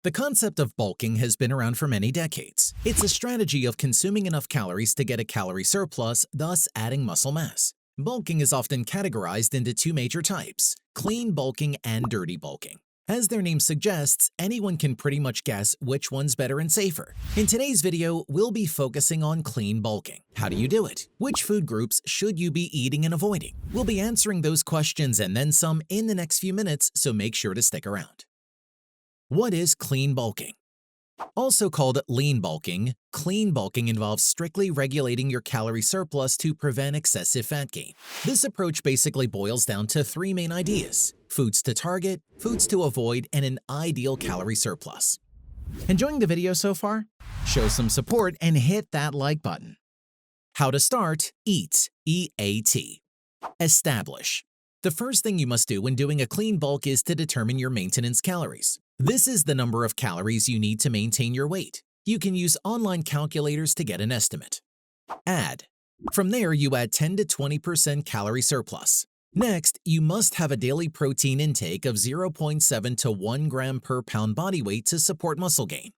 The concept of bulking has been around for many decades. It's a strategy of consuming enough calories to get a calorie surplus, thus adding muscle mass. Bulking is often categorized into two major types: clean bulking and dirty bulking. As their name suggests, anyone can pretty much guess which one's better and safer. In today's video, we'll be focusing on clean bulking. How do you do it? Which food groups should you be eating and avoiding? We'll be answering those questions and then some in the next few minutes, so make sure to stick around. What is clean bulking? Also called lean bulking, clean bulking involves strictly regulating your calorie surplus to prevent excessive fat gain. This approach basically boils down to three main ideas: foods to target, foods to avoid, and an ideal calorie surplus. Enjoying the video so far? Show some support and hit that like button. How to start: EAT, E-A-T. Establish. The first thing you must do when doing a clean bulk is to determine your maintenance calories. This is the number of calories you need to maintain your weight. You can use online calculators to get an estimate. Add. From there, you add 10 to 20% calorie surplus. Next, you must have a daily protein intake of 0.7 to 1 gram per pound body weight to support muscle gain.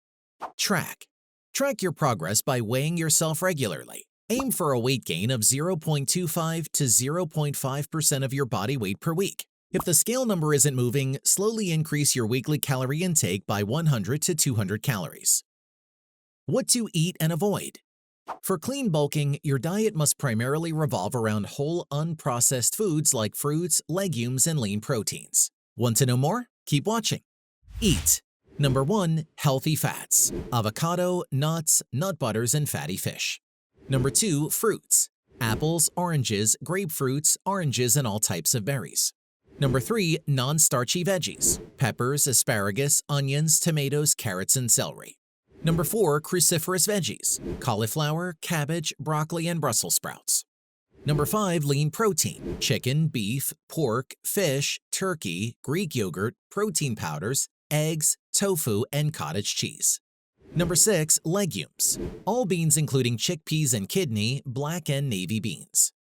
Track. Track your progress by weighing yourself regularly. Aim for a weight gain of 0.25 to 0.5% of your body weight per week. If the scale number isn't moving, slowly increase your weekly calorie intake by 100 to 200 calories. What to eat and avoid. For clean bulking, your diet must primarily revolve around whole, unprocessed foods like fruits, legumes, and lean proteins. Want to know more? Keep watching. Eat. Number 1. Healthy fats: avocado, nuts, nut butters, and fatty fish. Number 2. Fruits: apples, oranges, grapefruits, oranges, and all types of berries. Number 3. Non-starchy veggies: peppers, asparagus, onions, tomatoes, carrots, and celery. Number 4. Cruciferous veggies: cauliflower, cabbage, broccoli, and Brussels sprouts. Number 5. Lean protein: chicken, beef, pork, fish, turkey, Greek yogurt, protein powders, eggs, tofu, and cottage cheese. Number 6. Legumes: all beans including chickpeas and kidney, black and navy beans.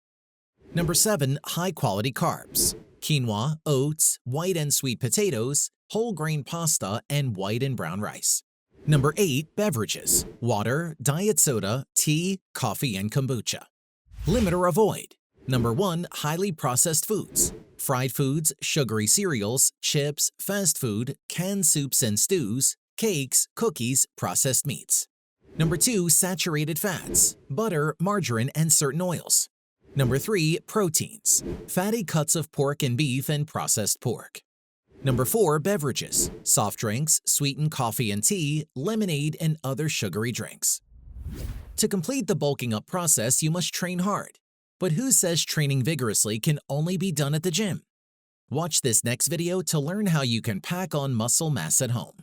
Number 7. High-quality carbs: quinoa, oats, white and sweet potatoes, whole grain pasta, and white and brown rice. Number 8. Beverages: water, diet soda, tea, coffee, and kombucha. Limit or avoid. Number 1. Highly processed foods: fried foods, sugary cereals, chips, fast food, canned soups and stews, cakes, cookies, processed meats. Number 2. Saturated fats: butter, margarine, and certain oils. Number 3. Proteins: fatty cuts of pork and beef and processed pork. Number 4. Beverages: soft drinks, sweetened coffee and tea, lemonade, and other sugary drinks. To complete the bulking up process, you must train hard. But who says training vigorously can only be done at the gym? Watch this next video to learn how you can pack on muscle mass at home.